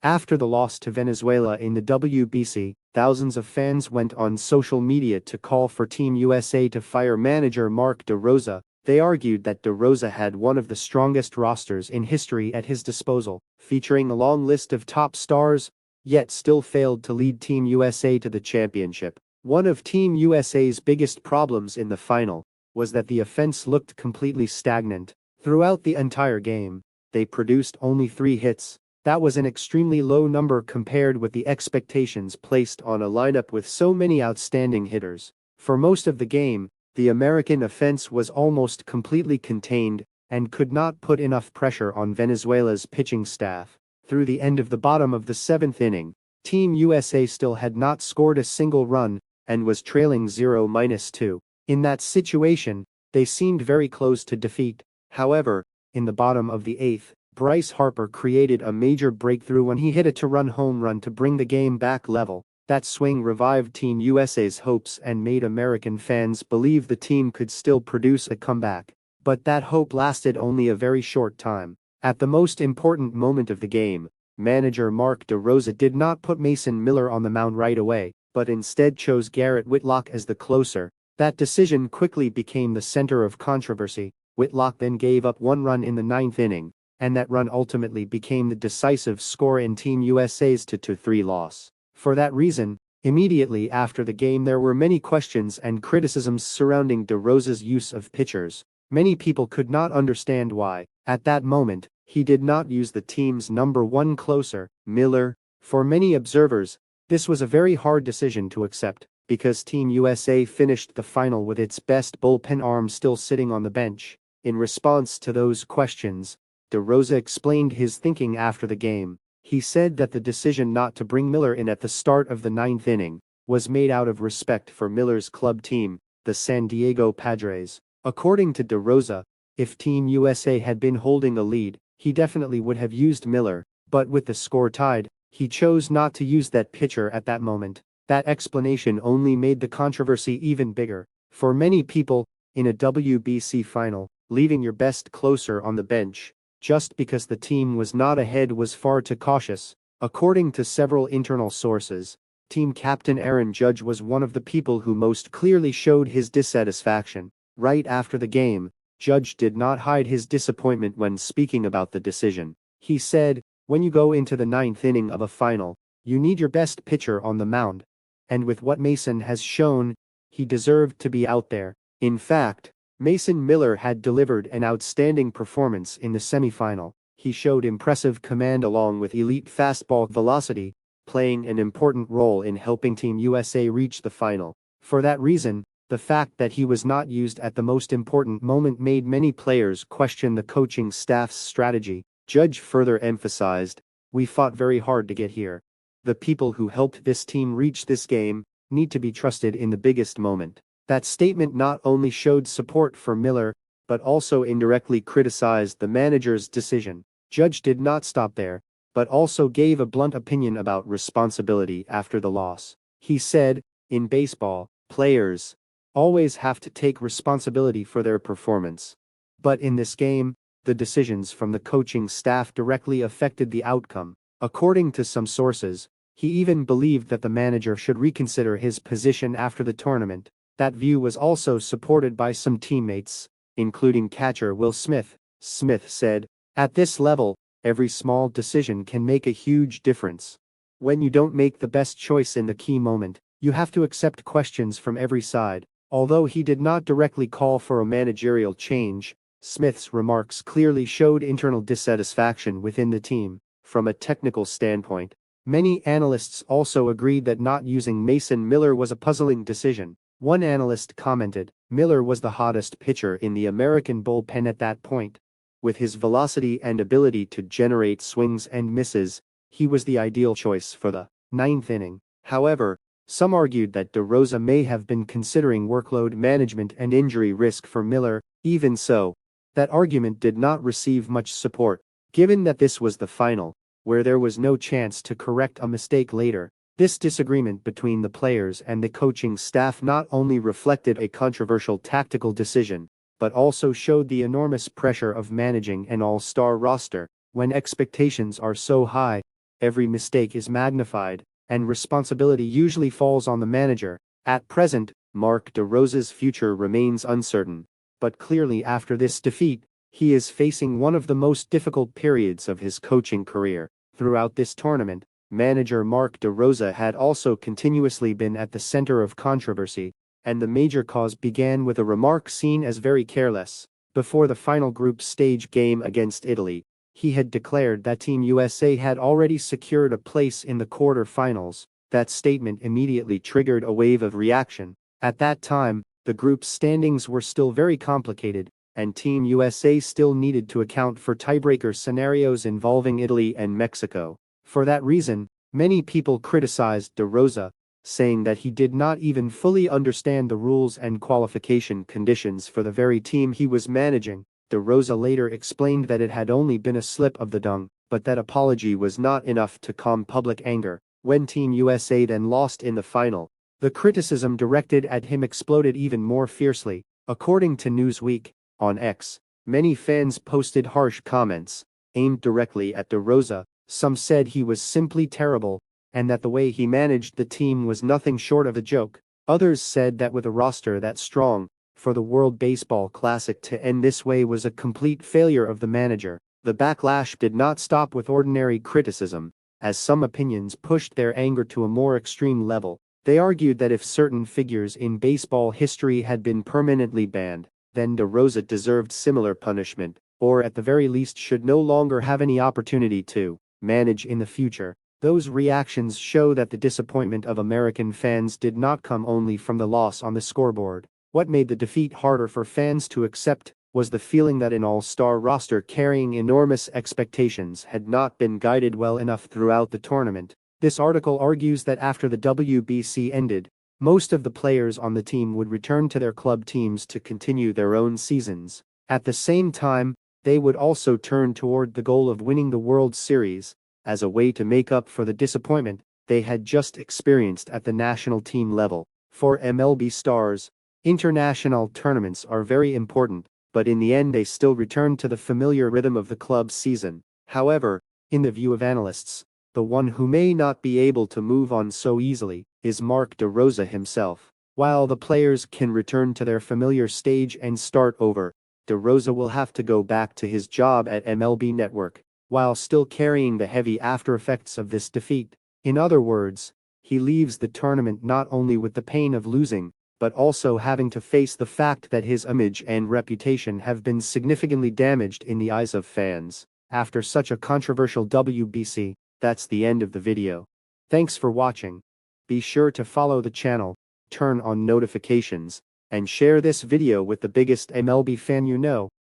After the loss to Venezuela in the WBC, thousands of fans went on social media to call for Team USA to fire manager Mark DeRosa. They argued that DeRosa had one of the strongest rosters in history at his disposal, featuring a long list of top stars, yet still failed to lead Team USA to the championship. One of Team USA's biggest problems in the final was that the offense looked completely stagnant. Throughout the entire game, they produced only 3 hits. That was an extremely low number compared with the expectations placed on a lineup with so many outstanding hitters. For most of the game, the American offense was almost completely contained and could not put enough pressure on Venezuela's pitching staff. Through the end of the bottom of the 7th inning, Team USA still had not scored a single run and was trailing 0-2. In that situation, they seemed very close to defeat. However, in the bottom of the 8th, Bryce Harper created a major breakthrough when he hit a two-run home run to bring the game back level. That swing revived Team USA's hopes and made American fans believe the team could still produce a comeback. But that hope lasted only a very short time. At the most important moment of the game, manager Mark DeRosa did not put Mason Miller on the mound right away, but instead chose Garrett Whitlock as the closer. That decision quickly became the center of controversy. Whitlock then gave up 1 run in the 9th inning, and that run ultimately became the decisive score in Team USA's 2-3 loss. For that reason, immediately after the game there were many questions and criticisms surrounding DeRosa's use of pitchers. Many people could not understand why, at that moment, he did not use the team's number 1 closer, Miller. For many observers, this was a very hard decision to accept, because Team USA finished the final with its best bullpen arm still sitting on the bench. In response to those questions, DeRosa explained his thinking after the game. He said that the decision not to bring Miller in at the start of the 9th inning was made out of respect for Miller's club team, the San Diego Padres. According to DeRosa, if Team USA had been holding a lead, he definitely would have used Miller, but with the score tied, he chose not to use that pitcher at that moment. That explanation only made the controversy even bigger. For many people, in a WBC final, leaving your best closer on the bench just because the team was not ahead was far too cautious. According to several internal sources, team captain Aaron Judge was one of the people who most clearly showed his dissatisfaction. Right after the game, Judge did not hide his disappointment when speaking about the decision. He said, "When you go into the 9th inning of a final, you need your best pitcher on the mound. And with what Mason has shown, he deserved to be out there." In fact, Mason Miller had delivered an outstanding performance in the semifinal. He showed impressive command along with elite fastball velocity, playing an important role in helping Team USA reach the final. For that reason, the fact that he was not used at the most important moment made many players question the coaching staff's strategy. Judge further emphasized, "We fought very hard to get here. The people who helped this team reach this game need to be trusted in the biggest moment." That statement not only showed support for Miller, but also indirectly criticized the manager's decision. Judge did not stop there, but also gave a blunt opinion about responsibility after the loss. He said, "In baseball, players always have to take responsibility for their performance. But in this game, the decisions from the coaching staff directly affected the outcome." According to some sources, he even believed that the manager should reconsider his position after the tournament. That view was also supported by some teammates, including catcher Will Smith. Smith said, "At this level, every small decision can make a huge difference. When you don't make the best choice in the key moment, you have to accept questions from every side." Although he did not directly call for a managerial change, Smith's remarks clearly showed internal dissatisfaction within the team. From a technical standpoint, many analysts also agreed that not using Mason Miller was a puzzling decision. One analyst commented, "Miller was the hottest pitcher in the American bullpen at that point. With his velocity and ability to generate swings and misses, he was the ideal choice for the 9th inning." However, some argued that DeRosa may have been considering workload management and injury risk for Miller. Even so, that argument did not receive much support, given that this was the final, where there was no chance to correct a mistake later. This disagreement between the players and the coaching staff not only reflected a controversial tactical decision, but also showed the enormous pressure of managing an all-star roster. When expectations are so high, every mistake is magnified, and responsibility usually falls on the manager. At present, Mark DeRosa's future remains uncertain, but clearly after this defeat, he is facing one of the most difficult periods of his coaching career. Throughout this tournament, manager Mark DeRosa had also continuously been at the center of controversy, and the major cause began with a remark seen as very careless. Before the final group stage game against Italy, he had declared that Team USA had already secured a place in the quarter-finals. That statement immediately triggered a wave of reaction. At that time, the group's standings were still very complicated, and Team USA still needed to account for tiebreaker scenarios involving Italy and Mexico. For that reason, many people criticized DeRosa, saying that he did not even fully understand the rules and qualification conditions for the very team he was managing. DeRosa later explained that it had only been a slip of the tongue, but that apology was not enough to calm public anger. When Team USA then lost in the final, the criticism directed at him exploded even more fiercely. According to Newsweek, on X, many fans posted harsh comments, aimed directly at DeRosa. Some said he was simply terrible, and that the way he managed the team was nothing short of a joke. Others said that with a roster that strong, for the World Baseball Classic to end this way was a complete failure of the manager. The backlash did not stop with ordinary criticism, as some opinions pushed their anger to a more extreme level. They argued that if certain figures in baseball history had been permanently banned, then DeRosa deserved similar punishment, or at the very least should no longer have any opportunity to manage in the future. Those reactions show that the disappointment of American fans did not come only from the loss on the scoreboard. What made the defeat harder for fans to accept was the feeling that an all-star roster carrying enormous expectations had not been guided well enough throughout the tournament. This article argues that after the WBC ended, most of the players on the team would return to their club teams to continue their own seasons. At the same time, they would also turn toward the goal of winning the World Series, as a way to make up for the disappointment they had just experienced at the national team level. For MLB stars, international tournaments are very important, but in the end they still return to the familiar rhythm of the club season. However, in the view of analysts, the one who may not be able to move on so easily is Mark DeRosa himself. While the players can return to their familiar stage and start over, DeRosa will have to go back to his job at MLB Network, while still carrying the heavy aftereffects of this defeat. In other words, he leaves the tournament not only with the pain of losing, but also having to face the fact that his image and reputation have been significantly damaged in the eyes of fans. After such a controversial WBC, that's the end of the video. Thanks for watching. Be sure to follow the channel, turn on notifications, and share this video with the biggest MLB fan you know.